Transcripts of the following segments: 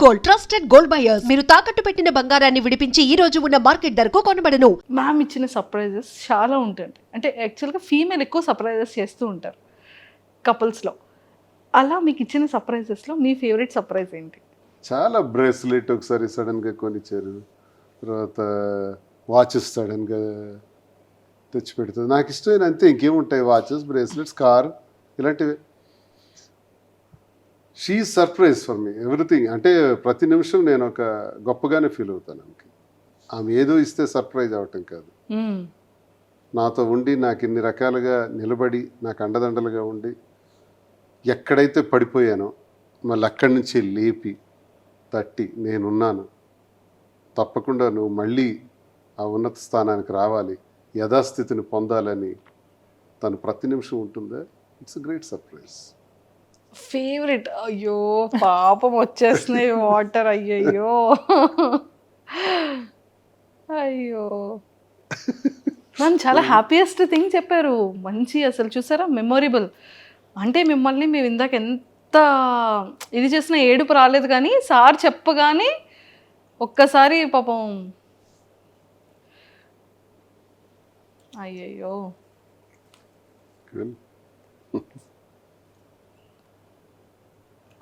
Gold, trusted gold buyers. మీరు తాకట్టు పెట్టిన బంగారాన్ని విడిపించి ఈ రోజు ఉన్న మార్కెట్ ధరకు కొనబడను. మ్యామ్ ఇచ్చిన సర్ప్రైజెస్ చాలా ఉంటాయి. అంటే యాక్చువల్గా ఫీమేల్ ఎక్కువ సర్ప్రైజెస్ చేస్తూ ఉంటారు కపుల్స్లో. అలా మీకు ఇచ్చిన సర్ప్రైజెస్లో మీ ఫేవరెట్ సర్ప్రైజ్ ఏంటి? చాలా బ్రేస్లెట్ ఒకసారి సడన్గా కొనిచ్చారు, తర్వాత వాచెస్ సడన్గా తెచ్చి పెడుతుంది. నాకు ఇష్టమైన అంతే, ఇంకేముంటాయి, వాచెస్, బ్రేస్లెట్స్, కార్, ఇలాంటివి. She surprise for me everything. అంటే ప్రతి నిమిషం నేను ఒక గొప్పగానే ఫీల్ అవుతాను ఆమెకి. ఆమె ఏదో ఇస్తే సర్ప్రైజ్ అవటం కాదు, నాతో ఉండి నాకు ఇన్ని రకాలుగా నిలబడి నాకు అండదండలుగా ఉండి ఎక్కడైతే పడిపోయానో మళ్ళీ అక్కడి నుంచి లేపి తట్టి నేనున్నాను, తప్పకుండా నువ్వు మళ్ళీ ఆ ఉన్నత స్థానానికి రావాలి, యథాస్థితిని పొందాలని తను ప్రతి నిమిషం ఉంటుందా. It's great surprise. ఫేవరెట్. అయ్యో పాపం వచ్చేస్తున్నాయి వాటర్. అయ్యయ్యో అయ్యో మ్యామ్ చాలా హ్యాపీయెస్ట్ థింగ్ చెప్పారు. మంచి అసలు చూసారా మెమొరబుల్. అంటే మిమ్మల్ని మేము ఇందాక ఎంత ఇది చేసినా ఏడుపు రాలేదు, కానీ సార్ చెప్పగానే ఒక్కసారి పాపం అయ్యయ్యో.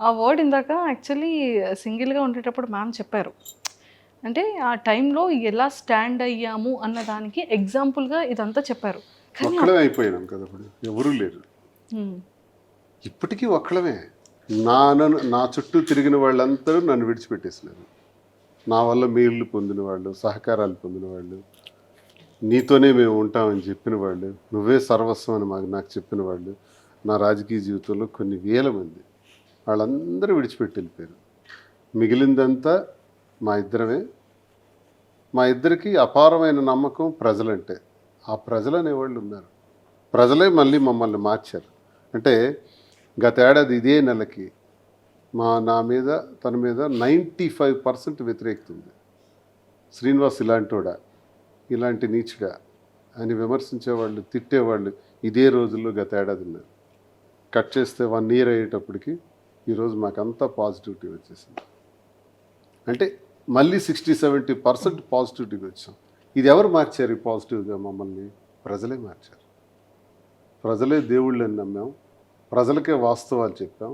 ఆ వర్డ్ ఇందాక యాక్చువల్లీ సింగిల్గా ఉండేటప్పుడు మ్యామ్ చెప్పారు. అంటే ఆ టైంలో ఎలా స్టాండ్ అయ్యాము అన్న దానికి ఎగ్జాంపుల్గా ఇదంతా చెప్పారు. ఒక్కడే అయిపోయినాం కదా, ఇప్పుడు ఎవరూ లేరు. ఇప్పటికీ ఒక్కడమే. నా చుట్టూ తిరిగిన వాళ్ళందరూ నన్ను విడిచిపెట్టేసినారు. నా వల్ల మేళ్ళు పొందిన వాళ్ళు, సహకారాలు పొందిన వాళ్ళు, నీతోనే మేము ఉంటామని చెప్పిన వాళ్ళు, నువ్వే సర్వస్వం అని నాకు చెప్పిన వాళ్ళు, నా రాజకీయ జీవితంలో కొన్ని వేల మంది, వాళ్ళందరూ విడిచిపెట్టి వెళ్ళిపోయారు. మిగిలిందంతా మా ఇద్దరమే. మా ఇద్దరికి అపారమైన నమ్మకం ప్రజలంటే. ఆ ప్రజలు అనేవాళ్ళు ఉన్నారు. ప్రజలే మళ్ళీ మమ్మల్ని మార్చారు. అంటే గత ఏడాది ఇదే నెలకి నా మీద తన మీద 95% వ్యతిరేకత ఉంది. శ్రీనివాస్ ఇలాంటోడా, ఇలాంటి నీచుడా అని విమర్శించేవాళ్ళు, తిట్టేవాళ్ళు ఇదే రోజుల్లో గత ఏడాది ఉన్నారు. కట్ చేస్తే 1 year అయ్యేటప్పటికి ఈరోజు మాకంతా పాజిటివిటీ వచ్చేసింది. అంటే మళ్ళీ 60-70% పాజిటివిటీగా వచ్చాం. ఇది ఎవరు మార్చారు ఈ పాజిటివ్గా? మమ్మల్ని ప్రజలే మార్చారు. ప్రజలే దేవుళ్ళని నమ్మాం, ప్రజలకే వాస్తవాలు చెప్పాం.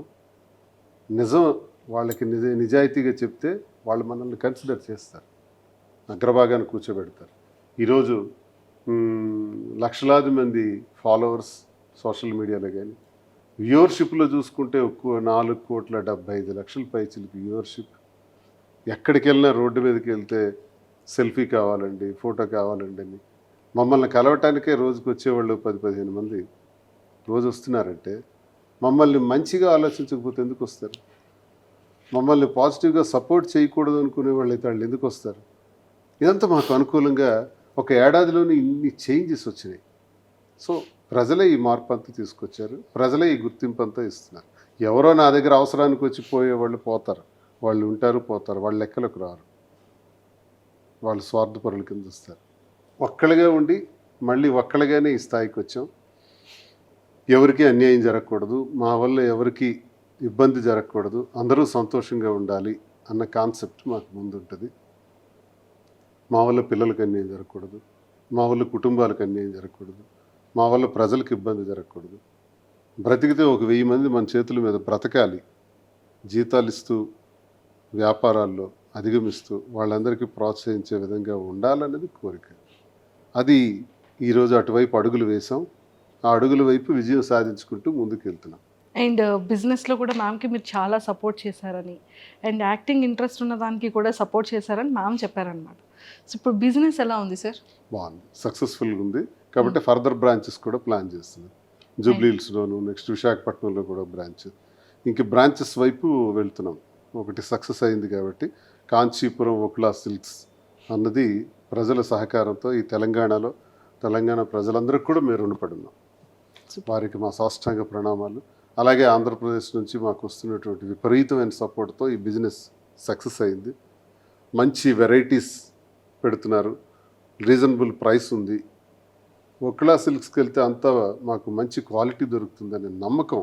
నిజం వాళ్ళకి నిజాయితీగా చెప్తే వాళ్ళు మనల్ని కన్సిడర్ చేస్తారు, అగ్రభాగాన్ని కూర్చోబెడతారు. ఈరోజు లక్షలాది మంది ఫాలోవర్స్ సోషల్ మీడియాలో కానీ, వ్యూవర్షిప్లో చూసుకుంటే 4,75,00,000 పైచిలకు వ్యూవర్షిప్. ఎక్కడికి వెళ్ళినా రోడ్డు మీదకి వెళ్తే సెల్ఫీ కావాలండి, ఫోటో కావాలండి అని మమ్మల్ని కలవటానికే రోజుకు వచ్చేవాళ్ళు 10-15 మంది రోజు వస్తున్నారంటే, మమ్మల్ని మంచిగా ఆలోచించకపోతే ఎందుకు వస్తారు? మమ్మల్ని పాజిటివ్గా సపోర్ట్ చేయకూడదు అనుకునే వాళ్ళు అయితే వాళ్ళు ఎందుకు వస్తారు? ఇదంతా మాకు అనుకూలంగా ఒక ఏడాదిలోనే ఇన్ని చేంజెస్ వచ్చినాయి. సో ప్రజలే ఈ మార్పు అంతా తీసుకొచ్చారు, ప్రజలే ఈ గుర్తింపు అంతా ఇస్తున్నారు. ఎవరో నా దగ్గర అవసరానికి వచ్చి పోయేవాళ్ళు పోతారు, వాళ్ళు ఉంటారు పోతారు, వాళ్ళ లెక్కలకు రారు, వాళ్ళు స్వార్థపరుల కింద వస్తారు. ఒక్కళ్ళగా ఉండి మళ్ళీ ఒక్కళ్ళగానే ఈ స్థాయికి వచ్చాం. ఎవరికి అన్యాయం జరగకూడదు, మా వల్ల ఎవరికి ఇబ్బంది జరగకూడదు, అందరూ సంతోషంగా ఉండాలి అన్న కాన్సెప్ట్ మాకు ముందు ఉంటుంది. మా వల్ల పిల్లలకు అన్యాయం జరగకూడదు, మా వల్ల కుటుంబాలకు అన్యాయం జరగకూడదు, మా వల్ల ప్రజలకు ఇబ్బంది జరగకూడదు. బ్రతికితే 1,000 మంది మన చేతుల మీద బ్రతకాలి, జీతాలు ఇస్తూ వ్యాపారాల్లో అధిగమిస్తూ వాళ్ళందరికీ ప్రోత్సహించే విధంగా ఉండాలన్నది కోరిక. అది ఈరోజు అటువైపు అడుగులు వేసాం. ఆ అడుగుల వైపు విజయం సాధించుకుంటూ ముందుకు వెళ్తున్నాం. అండ్ బిజినెస్లో కూడా మ్యామ్కి మీరు చాలా సపోర్ట్ చేశారని, అండ్ యాక్టింగ్ ఇంట్రెస్ట్ ఉన్న దానికి కూడా సపోర్ట్ చేశారని మ్యామ్ చెప్పారనమాట. సో ఇప్పుడు బిజినెస్ ఎలా ఉంది సార్? బాగుంది, సక్సెస్ఫుల్గా ఉంది. కాబట్టి ఫర్దర్ బ్రాంచెస్ కూడా ప్లాన్ చేస్తున్నాం. జూబ్లీహిల్స్లోను, నెక్స్ట్ విశాఖపట్నంలో కూడా బ్రాంచ్, ఇంక బ్రాంచెస్ వైపు వెళ్తున్నాం. ఒకటి సక్సెస్ అయింది కాబట్టి కాంచీపురం ఓక్లా సిల్క్స్ అన్నది ప్రజల సహకారంతో ఈ తెలంగాణ ప్రజలందరికీ కూడా మేము రుణపడి ఉన్నాం. వారికి మా సాష్టాంగ ప్రణామాలు. అలాగే ఆంధ్రప్రదేశ్ నుంచి మాకు వస్తున్నటువంటి విపరీతమైన సపోర్ట్తో ఈ బిజినెస్ సక్సెస్ అయింది. మంచి వెరైటీస్ పెడుతున్నారు, రీజనబుల్ ప్రైస్ ఉంది. ఓక్లా సిల్క్స్కి వెళ్తే అంతా మాకు మంచి క్వాలిటీ దొరుకుతుందనే నమ్మకం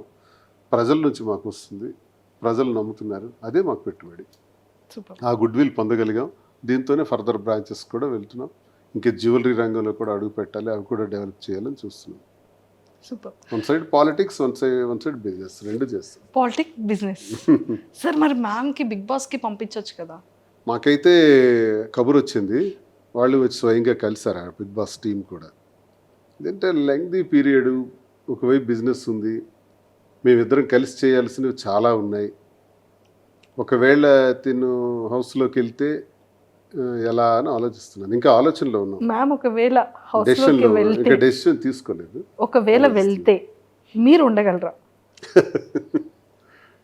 ప్రజల నుంచి మాకు వస్తుంది. ప్రజలు నమ్ముతున్నారు, అదే మాకు పెట్టుబడి. సూపర్. ఆ గుడ్ విల్ పొందగలిగాం. దీంతోనే ఫర్దర్ బ్రాంచెస్ కూడా వెళ్తున్నాం. ఇంకా జ్యువెలరీ రంగంలో కూడా అడుగు పెట్టాలి, అవి కూడా డెవలప్ చేయాలని చూస్తున్నాం. Super. One side politics, one side business, రెండు చేస్తాం. Politic, business. సార్ మరి మ్యామ్కి బిగ్ బాస్కి పంపించవచ్చు కదా? మాకైతే కబురు వచ్చింది, వాళ్ళు వచ్చి స్వయంగా కలిసారు ఆ బిగ్ బాస్ టీం కూడా. ఇదంటే లెంగ్దీ పీరియడ్, ఒకవైపు బిజినెస్ ఉంది, మేమిద్దరం కలిసి చేయాల్సినవి చాలా ఉన్నాయి. ఒకవేళ తిను హౌస్లోకి వెళ్తే ఎలా అని ఆలోచిస్తున్నాను. ఇంకా ఆలోచనలో ఉన్నాం. మ్యామ్ ఒకవేళ హౌస్లోకి డెసిషన్లో వెళ్తే, ఇంకా డెసిషన్ తీసుకోలేదు. ఒకవేళ వెళ్తే మీరు ఉండగలరా?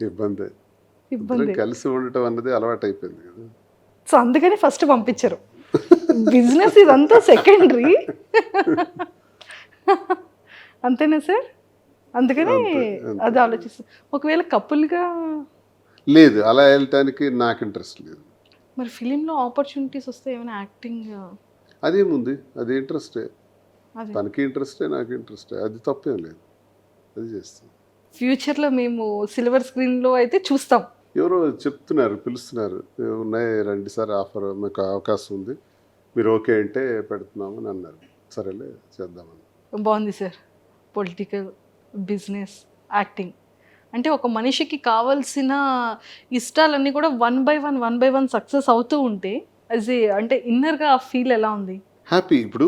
ఇబ్బంది. ఇబ్బంది. ఇద్దరం కలిసి ఉండటం అన్నది అలవాటు అయిపోయింది కదా. సో అందుకని ఫస్ట్ పంపించరు. బిజినెస్ ఇదంతా సెకండరీ. అంతేనా సార్? అందుకని అంతే. అది ఆలోచిస్తాను. ఒకవేళ కపుల్గా లేదు, అలా వెళ్ళటానికి నాకు ఇంట్రెస్ట్ లేదు. మరి ఫిలింలో ఆపర్చునిటీస్ వస్తే ఏమైనా యాక్టింగ్ అదేముంది, అది ఇంట్రెస్టే. అది తనకి ఇంట్రెస్టే, నాకు ఇంట్రెస్టే, అది తప్పేం లేదు, అది చేస్తాం. ఫ్యూచర్లో మేము సిల్వర్ స్క్రీన్లో అయితే చూస్తాం. ఎవరో చెప్తున్నారు, పిలుస్తున్నారు, ఉన్నాయి రండి సార్, ఆఫర్ మీకు అవకాశం ఉంది, మీరు ఓకే అంటే పెడుతున్నామని అన్నారు. సరేలే చేద్దామని. బాగుంది సార్. పొలిటికల్, బిజినెస్, యాక్టింగ్ అంటే ఒక మనిషికి కావాల్సిన ఇష్టాలన్నీ కూడా వన్ బై వన్ సక్సెస్ అవుతూ ఉంటే అంటే ఇన్నర్గా ఆ ఫీల్ ఎలా ఉంది? హ్యాపీ. ఇప్పుడు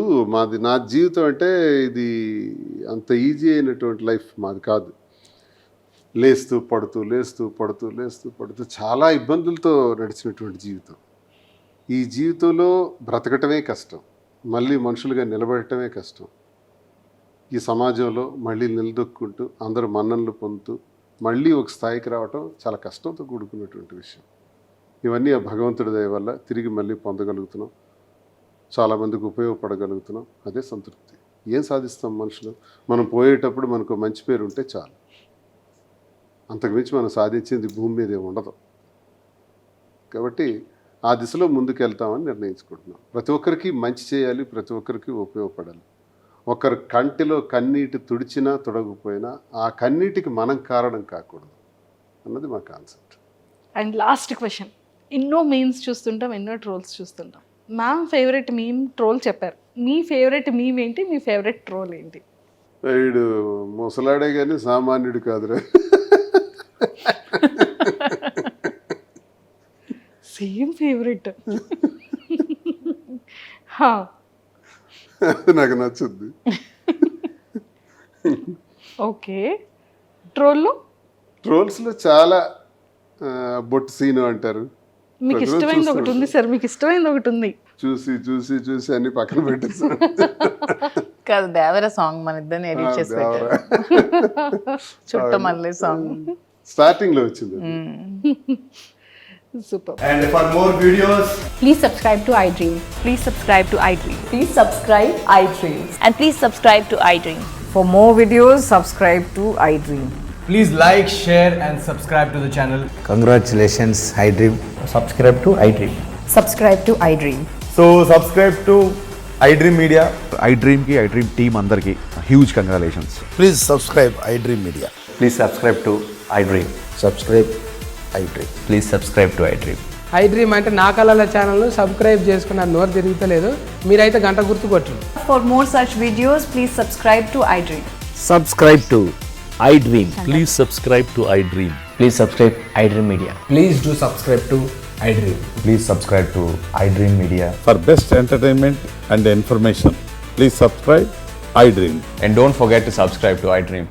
నా జీవితం అంటే ఇది అంత ఈజీ అయినటువంటి లైఫ్ మాది కాదు. లేస్తూ పడుతూ చాలా ఇబ్బందులతో నడిచినటువంటి జీవితం. ఈ జీవితంలో బ్రతకటమే కష్టం, మళ్ళీ మనుషులుగా నిలబడటమే కష్టం. ఈ సమాజంలో మళ్ళీ నిలదొక్కుంటూ అందరూ మన్ననలు పొందుతూ మళ్ళీ ఒక స్థాయికి రావటం చాలా కష్టంతో కూడుకున్నటువంటి విషయం. ఇవన్నీ ఆ భగవంతుడి దయ వల్ల తిరిగి మళ్ళీ పొందగలుగుతున్నాం, చాలామందికి ఉపయోగపడగలుగుతున్నాం, అదే సంతృప్తి. ఏం సాధిస్తాం మనుషులు? మనం పోయేటప్పుడు మనకు మంచి పేరు ఉంటే చాలు, అంతకుమించి మనం సాధించింది భూమి మీద ఏమి ఉండదు. కాబట్టి ఆ దిశలో ముందుకు వెళ్తామని నిర్ణయించుకుంటున్నాం. ప్రతి ఒక్కరికి మంచి చేయాలి, ప్రతి ఒక్కరికి ఉపయోగపడాలి. ఒకరి కంటిలో కన్నీటి తుడిచినా తుడకపోయినా ఆ కన్నీటికి మనం కారణం కాకూడదు అన్నది మా కాన్సెప్ట్. అండ్ లాస్ట్ క్వశ్చన్, ఎన్నో మీమ్స్ చూస్తుంటాం, ఎన్నో ట్రోల్స్ చూస్తుంటాం. మ్యామ్ ఫేవరెట్ మీమ్ ట్రోల్ చెప్పారు, మీ ఫేవరెట్ మీమ్ ఏంటి, మీ ఫేవరెట్ ట్రోల్ ఏంటి? వీడు ముసలాడే కానీ సామాన్యుడు కాదురా. Same favourite. అది నాకు నచ్చుద్ది. ఓకే. ట్రోల్స్లో చాలా బొట్టు సీను అంటారు. మీకు ఇష్టమైనది ఒకటి ఉంది సార్, మీకు ఇష్టమైనది ఒకటి ఉంది. చూసి అన్ని పక్కన పెట్టేసారు. కాదు, దేవర సాంగ్ మన ఇద్దరిని ఎడిట్ చేసి పెట్టారు. చుట్టమల్లి సాంగ్ స్టార్టింగ్ లో వచ్చింది. Super. And for more videos, Please subscribe to iDream. Please subscribe to iDream. Please subscribe iDream. And please subscribe to iDream. For more videos, subscribe to iDream. please like, share, and subscribe to the channel. Congratulations, iDream. Subscribe to iDream. Subscribe to iDream. So subscribe to iDream Media. iDream ki iDream team andarki huge congratulations. Please subscribe iDream Media. Please subscribe to iDream. Subscribe iDream. Please subscribe to iDream. iDream అంటే నా కళల channel subscribe చేసుకున్న నోరు తిరుగుతలేదు, మీరైతే గంట గుర్తు కొట్టండి. For more such videos, please subscribe to iDream. Subscribe to iDream. Please subscribe to iDream. Please subscribe iDream Media. Please do subscribe to iDream. Please subscribe to iDream Media. For best entertainment and information, please subscribe iDream. And don't forget to subscribe to iDream.